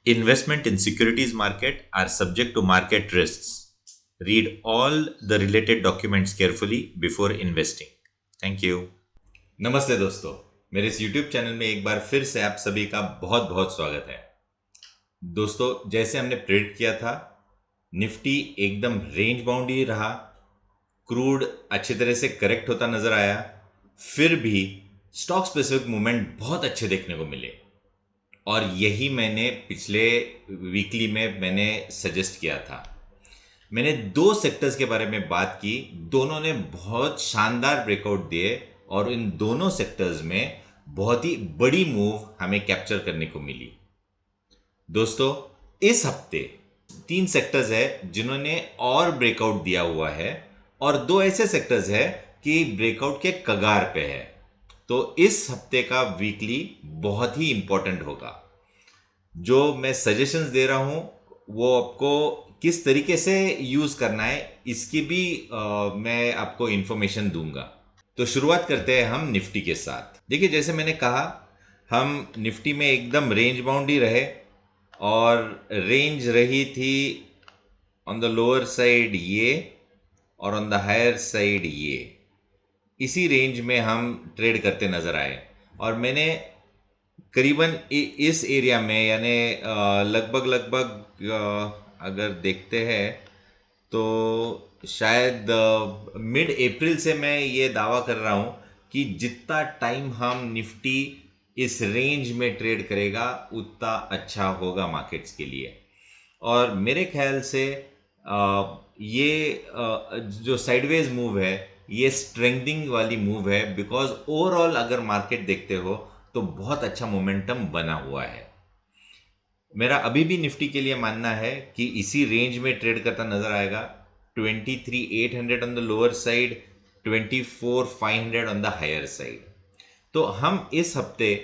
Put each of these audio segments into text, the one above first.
Investment in securities market are subject to market risks. Read all the related documents carefully before investing. Thank you. नमस्ते दोस्तों, मेरे इस YouTube channel में एक बार फिर से आप सभी का बहुत बहुत स्वागत है। दोस्तों, जैसे हमने प्रेडिक्ट किया था, निफ्टी एकदम रेंज बाउंड ही रहा, क्रूड अच्छी तरह से करेक्ट होता नजर आया, फिर भी स्टॉक स्पेसिफिक मूवमेंट बहुत अच्छे देखने को मिले और यही मैंने पिछले वीकली में मैंने सजेस्ट किया था। मैंने दो सेक्टर्स के बारे में बात की, दोनों ने बहुत शानदार ब्रेकआउट दिए और इन दोनों सेक्टर्स में बहुत ही बड़ी मूव हमें कैप्चर करने को मिली। दोस्तों, इस हफ्ते तीन सेक्टर्स है जिन्होंने और ब्रेकआउट दिया हुआ है और दो ऐसे सेक्टर्स है कि ब्रेकआउट के कगार पे है। तो इस हफ्ते का वीकली बहुत ही इंपॉर्टेंट होगा। जो मैं सजेशंस दे रहा हूं वो आपको किस तरीके से यूज करना है इसकी भी मैं आपको इंफॉर्मेशन दूंगा। तो शुरुआत करते हैं हम निफ्टी के साथ। देखिए, जैसे मैंने कहा, हम निफ्टी में एकदम रेंज बाउंड ही रहे और रेंज रही थी ऑन द लोअर साइड ये और ऑन द हायर साइड ये। इसी रेंज में हम ट्रेड करते नजर आए और मैंने करीबन इस एरिया में यानी लगभग लगभग अगर देखते हैं तो शायद मिड अप्रैल से मैं ये दावा कर रहा हूँ कि जितना टाइम हम निफ्टी इस रेंज में ट्रेड करेगा उतना अच्छा होगा मार्केट्स के लिए। और मेरे ख्याल से ये जो साइडवेज मूव है ये स्ट्रेंथनिंग वाली मूव है, बिकॉज ओवरऑल अगर मार्केट देखते हो तो बहुत अच्छा मोमेंटम बना हुआ है। मेरा अभी भी निफ्टी के लिए मानना है कि इसी रेंज में ट्रेड करता नजर आएगा। 23,800 on the lower side, 24,500 on the higher side. तो हम इस हफ्ते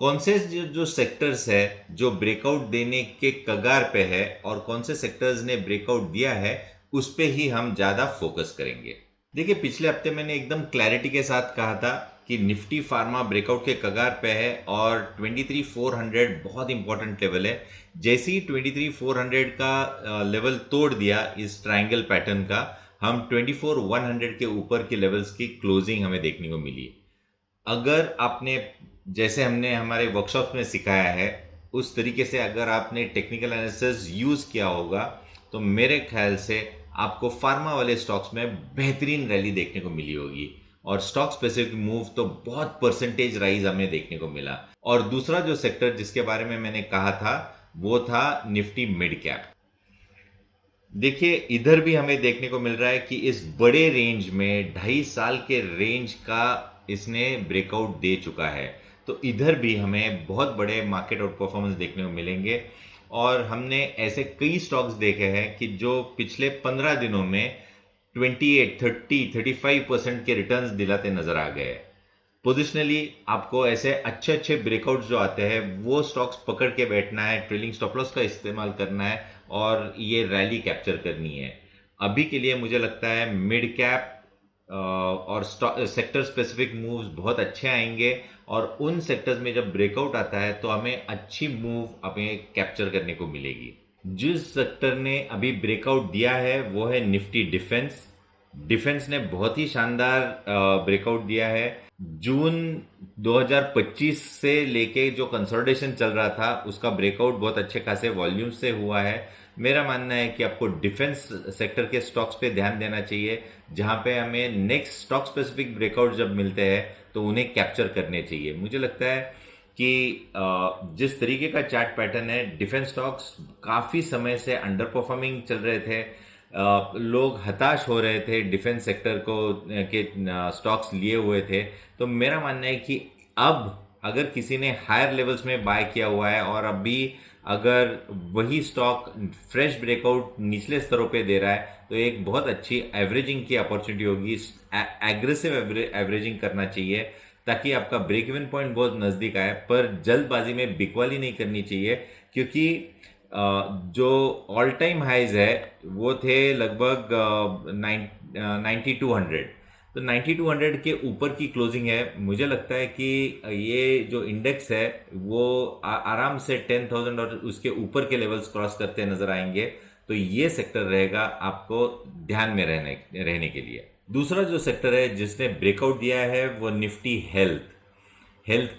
कौन से जो सेक्टर्स है जो ब्रेकआउट देने के कगार पे है और कौन से सेक्टर्स ने ब्रेकआउट दिया है उस पे ही हम ज्यादा फोकस करेंगे। देखिए, पिछले हफ्ते मैंने एकदम क्लैरिटी के साथ कहा था कि निफ्टी फार्मा ब्रेकआउट के कगार पे है और 23,400 बहुत इंपॉर्टेंट लेवल है। जैसे ही 23,400 का लेवल तोड़ दिया इस ट्रायंगल पैटर्न का, हम 24,100 के ऊपर के लेवल्स की क्लोजिंग हमें देखने को मिली। अगर आपने, जैसे हमने हमारे वर्कशॉप में सिखाया है, उस तरीके से अगर आपने टेक्निकल एनालिसिस यूज किया होगा तो मेरे ख्याल से आपको फार्मा वाले स्टॉक्स में बेहतरीन रैली देखने को मिली होगी और स्टॉक स्पेसिफिक मूव तो बहुत परसेंटेज राइज हमें देखने को मिला। और दूसरा जो सेक्टर जिसके बारे में मैंने कहा था वो था निफ्टी मिड कैप। देखिए, इधर भी हमें देखने को मिल रहा है कि इस बड़े रेंज में 2.5 साल के रेंज का इसने ब्रेकआउट दे चुका है। तो इधर भी हमें बहुत बड़े मार्केट आउट परफॉर्मेंस देखने को मिलेंगे और हमने ऐसे कई स्टॉक्स देखे हैं कि जो पिछले 15 दिनों में 28, 30, 35% के रिटर्न्स दिलाते नजर आ गए। पोजिशनली आपको ऐसे अच्छे अच्छे ब्रेकआउट्स जो आते हैं वो स्टॉक्स पकड़ के बैठना है, ट्रेलिंग स्टॉप लॉस का इस्तेमाल करना है और ये रैली कैप्चर करनी है। अभी के लिए मुझे लगता है मिड कैप और सेक्टर स्पेसिफिक मूव्स बहुत अच्छे आएंगे और उन सेक्टर्स में जब ब्रेकआउट आता है तो हमें अच्छी मूव हमें कैप्चर करने को मिलेगी। जिस सेक्टर ने अभी ब्रेकआउट दिया है वो है निफ्टी डिफेंस। डिफेंस ने बहुत ही शानदार ब्रेकआउट दिया है। जून 2025 से लेके जो कंसोलिडेशन चल रहा था उसका ब्रेकआउट बहुत अच्छे खासे वॉल्यूम से हुआ है। मेरा मानना है कि आपको डिफेंस सेक्टर के स्टॉक्स पे ध्यान देना चाहिए, जहां पे हमें नेक्स्ट स्टॉक स्पेसिफिक ब्रेकआउट जब मिलते हैं तो उन्हें कैप्चर करने चाहिए। मुझे लगता है कि जिस तरीके का चार्ट पैटर्न है, डिफेंस स्टॉक्स काफ़ी समय से अंडर परफॉर्मिंग चल रहे थे। लोग हताश हो रहे थे डिफेंस सेक्टर को के स्टॉक्स लिए हुए थे। तो मेरा मानना है कि अब अगर किसी ने हायर लेवल्स में बाय किया हुआ है और अभी अगर वही स्टॉक फ्रेश ब्रेकआउट निचले स्तरों पे दे रहा है तो एक बहुत अच्छी एवरेजिंग की अपॉर्चुनिटी होगी। एग्रेसिव एवरेजिंग करना चाहिए ताकि आपका ब्रेक इवन पॉइंट बहुत नज़दीक आए, पर जल्दबाजी में बिकवाली नहीं करनी चाहिए क्योंकि जो ऑल टाइम हाइज है वो थे लगभग 9200। तो 9200 के ऊपर की क्लोजिंग है। मुझे लगता है कि ये जो इंडेक्स है वो आराम से 10,000 और उसके ऊपर के लेवल्स क्रॉस करते नजर आएंगे। तो ये सेक्टर रहेगा आपको ध्यान में रहने के लिए। दूसरा जो सेक्टर है जिसने ब्रेकआउट दिया है वो निफ्टी हेल्थ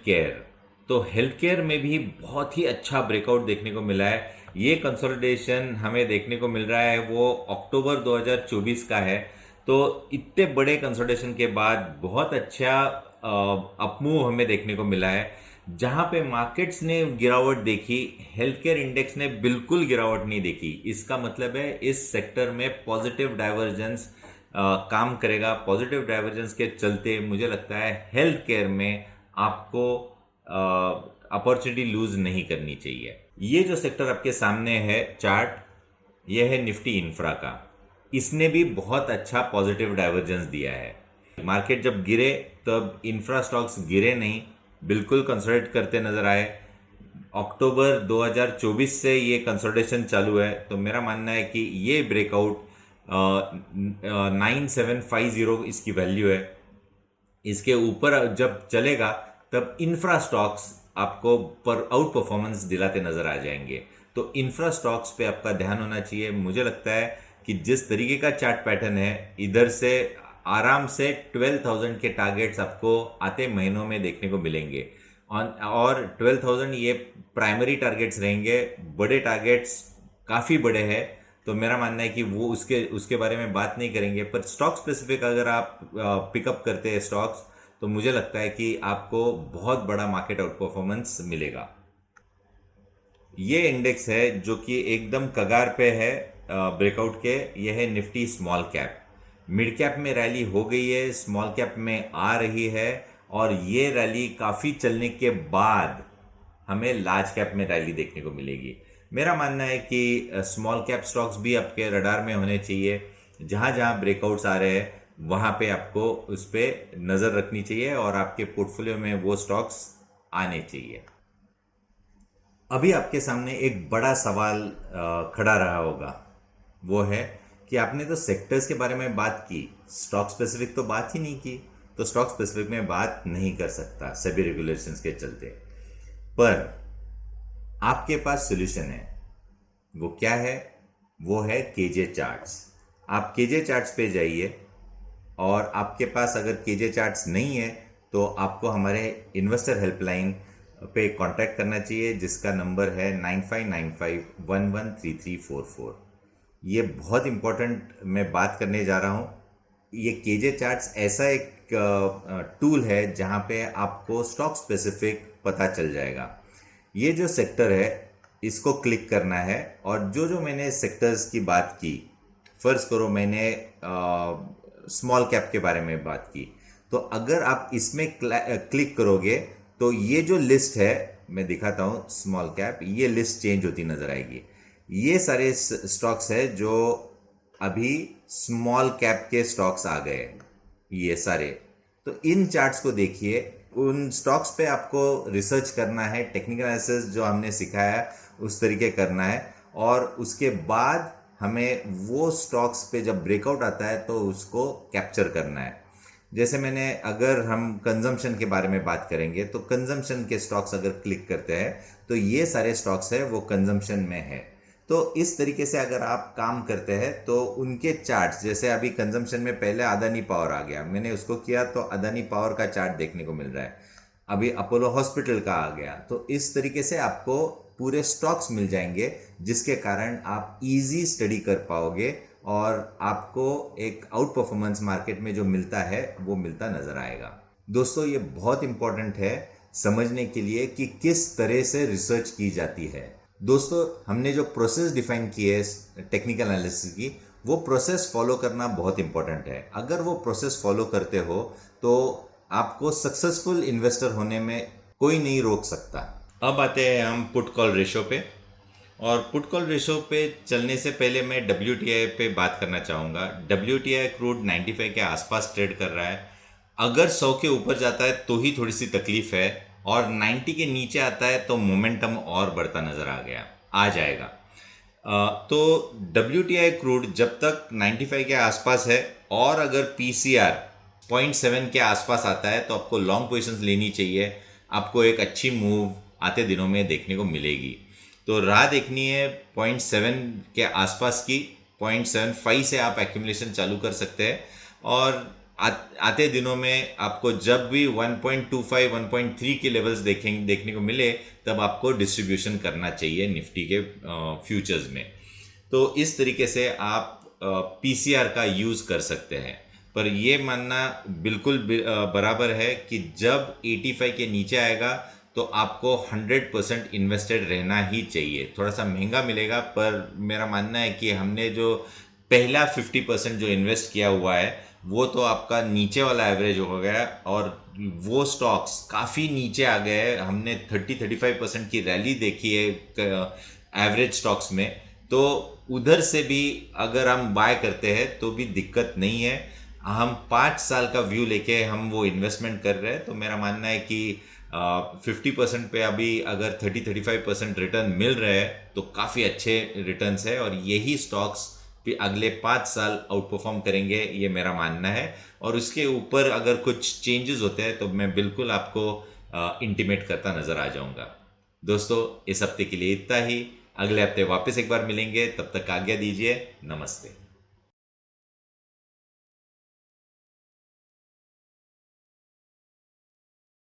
केयर। तो हेल्थ केयर में भी बहुत ही अच्छा ब्रेकआउट देखने को मिला है। ये कंसोलिडेशन हमें देखने को मिल रहा है वो अक्टूबर 2024 का है। तो इतने बड़े कंसोलिडेशन के बाद बहुत अच्छा अपमूव हमें देखने को मिला है। जहां पे मार्केट्स ने गिरावट देखी, हेल्थ केयर इंडेक्स ने बिल्कुल गिरावट नहीं देखी। इसका मतलब है इस सेक्टर में पॉजिटिव डाइवर्जेंस काम करेगा। पॉजिटिव डाइवर्जेंस के चलते मुझे लगता है हेल्थ केयर में आपको अपॉर्चुनिटी लूज नहीं करनी चाहिए। ये जो सेक्टर आपके सामने है चार्ट, ये है निफ्टी इंफ्रा का। इसने भी बहुत अच्छा पॉजिटिव डाइवर्जेंस दिया है। मार्केट जब गिरे तब इंफ्रा स्टॉक्स गिरे नहीं, बिल्कुल कंसोलिडेट करते नजर आए। अक्टूबर 2024 से ये कंसोलिडेशन चालू है। तो मेरा मानना है कि ये ब्रेकआउट 9750 इसकी वैल्यू है। इसके ऊपर जब चलेगा तब इंफ्रा स्टॉक्स आपको आउट परफॉर्मेंस दिलाते नजर आ जाएंगे। तो इंफ्रा स्टॉक्स पे आपका ध्यान होना चाहिए। मुझे लगता है कि जिस तरीके का चार्ट पैटर्न है, इधर से आराम से 12,000 के टारगेट्स आपको आते महीनों में देखने को मिलेंगे। और 12,000 ये प्राइमरी टारगेट्स रहेंगे। बड़े टारगेट्स काफ़ी बड़े हैं। तो मेरा मानना है कि वो उसके बारे में बात नहीं करेंगे। पर स्टॉक स्पेसिफिक अगर आप पिकअप करते हैं स्टॉक्स, तो मुझे लगता है कि आपको बहुत बड़ा मार्केट आउट परफॉर्मेंस मिलेगा। ये इंडेक्स है जो कि एकदम कगार पे है ब्रेकआउट के। ये है Nifty small cap. Mid cap में रैली हो गई है, स्मॉल कैप में आ रही है। और ये रैली काफ़ी चलने के बाद हमें लार्ज कैप में रैली देखने को मिलेगी। मेरा मानना है कि स्मॉल कैप स्टॉक्स भी आपके रडार में होने चाहिए। जहाँ जहाँ ब्रेकआउट्स आ रहे हैं वहाँ पे आपको उस पर नज़र रखनी चाहिए और आपके पोर्टफोलियो में वो स्टॉक्स आने चाहिए। अभी आपके सामने एक बड़ा सवाल खड़ा रहा होगा, वो है कि आपने तो सेक्टर्स के बारे में बात की, स्टॉक स्पेसिफिक तो बात ही नहीं की। तो स्टॉक स्पेसिफिक में बात नहीं कर सकता सेबी रेगुलेशंस के चलते। पर आपके पास सॉल्यूशन है। वो क्या है? वो है केजे चार्ट्स। आप केजे चार्ट्स पे जाइए और आपके पास अगर केजे चार्ट्स नहीं है तो आपको हमारे इन्वेस्टर हेल्पलाइन पे कांटेक्ट करना चाहिए, जिसका नंबर है 9595113344। ये बहुत इम्पोर्टेंट मैं बात करने जा रहा हूँ। ये केजे चार्ट्स ऐसा एक टूल है जहाँ पे आपको स्टॉक स्पेसिफिक पता चल जाएगा। ये जो सेक्टर है इसको क्लिक करना है और जो जो मैंने सेक्टर्स की बात की, फर्ज करो मैंने स्मॉल कैप के बारे में बात की, तो अगर आप इसमें क्लिक करोगे तो ये जो लिस्ट है, मैं दिखाता हूँ स्मॉल कैप, ये लिस्ट चेंज होती नजर आएगी। ये सारे स्टॉक्स है जो अभी स्मॉल कैप के स्टॉक्स आ गए, ये सारे। तो इन चार्ट्स को देखिए, उन स्टॉक्स पे आपको रिसर्च करना है, टेक्निकल एनालिसिस जो हमने सिखाया उस तरीके करना है। और उसके बाद हमें वो स्टॉक्स पे जब ब्रेकआउट आता है तो उसको कैप्चर करना है। जैसे मैंने, अगर हम कंजम्पशन के बारे में बात करेंगे तो कंजम्पशन के स्टॉक्स अगर क्लिक करते हैं तो ये सारे स्टॉक्स है वो कंजम्पशन में है। तो इस तरीके से अगर आप काम करते हैं तो उनके चार्ट्स, जैसे अभी कंजम्पशन में पहले अदानी पावर आ गया, मैंने उसको किया तो अदानी पावर का चार्ट देखने को मिल रहा है। अभी अपोलो हॉस्पिटल का आ गया। तो इस तरीके से आपको पूरे स्टॉक्स मिल जाएंगे, जिसके कारण आप इजी स्टडी कर पाओगे और आपको एक आउट परफॉर्मेंस मार्केट में जो मिलता है वो मिलता नजर आएगा। दोस्तों, ये बहुत इंपॉर्टेंट है समझने के लिए कि किस तरह से रिसर्च की जाती है। दोस्तों, हमने जो प्रोसेस डिफाइन की है टेक्निकल एनालिसिस की, वो प्रोसेस फॉलो करना बहुत इंपॉर्टेंट है। अगर वो प्रोसेस फॉलो करते हो तो आपको सक्सेसफुल इन्वेस्टर होने में कोई नहीं रोक सकता। अब आते हैं हम पुट कॉल रेशो पे। और पुट कॉल रेशो पे चलने से पहले मैं WTI पे बात करना चाहूँगा। WTI क्रूड 95 के आसपास ट्रेड कर रहा है। अगर 100 के ऊपर जाता है तो ही थोड़ी सी तकलीफ है, और 90 के नीचे आता है तो मोमेंटम और बढ़ता नज़र आ जाएगा। तो WTI क्रूड जब तक 95 के आसपास है और अगर PCR 0.7 के आसपास आता है तो आपको लॉन्ग पोजीशंस लेनी चाहिए, आपको एक अच्छी मूव आते दिनों में देखने को मिलेगी। तो राह देखनी है 0.7 के आसपास की, 0.75 से आप एक्यूमुलेशन चालू कर सकते हैं और आते दिनों में आपको जब भी 1.25 1.3 के लेवल्स देखने को मिले तब आपको डिस्ट्रीब्यूशन करना चाहिए निफ्टी के फ्यूचर्स में। तो इस तरीके से आप पीसीआर का यूज़ कर सकते हैं, पर ये मानना बिल्कुल बराबर है कि जब 85 के नीचे आएगा तो आपको 100% इन्वेस्टेड रहना ही चाहिए। थोड़ा सा महंगा मिलेगा, पर मेरा मानना है कि हमने जो पहला 50% जो इन्वेस्ट किया हुआ है वो तो आपका नीचे वाला एवरेज हो गया और वो स्टॉक्स काफ़ी नीचे आ गए हैं। हमने 30-35% की रैली देखी है एवरेज स्टॉक्स में, तो उधर से भी अगर हम बाय करते हैं तो भी दिक्कत नहीं है। हम 5 साल का व्यू लेके हम वो इन्वेस्टमेंट कर रहे हैं, तो मेरा मानना है कि 50% पे अभी अगर 30-35% रिटर्न मिल रहे हैं तो काफ़ी अच्छे रिटर्न्स है और यही स्टॉक्स भी अगले 5 साल आउट परफॉर्म करेंगे, ये मेरा मानना है। और उसके ऊपर अगर कुछ चेंजेस होते हैं तो मैं बिल्कुल आपको इंटीमेट करता नज़र आ जाऊंगा। दोस्तों, इस हफ्ते के लिए इतना ही। अगले हफ्ते वापस एक बार मिलेंगे, तब तक आज्ञा दीजिए। नमस्ते।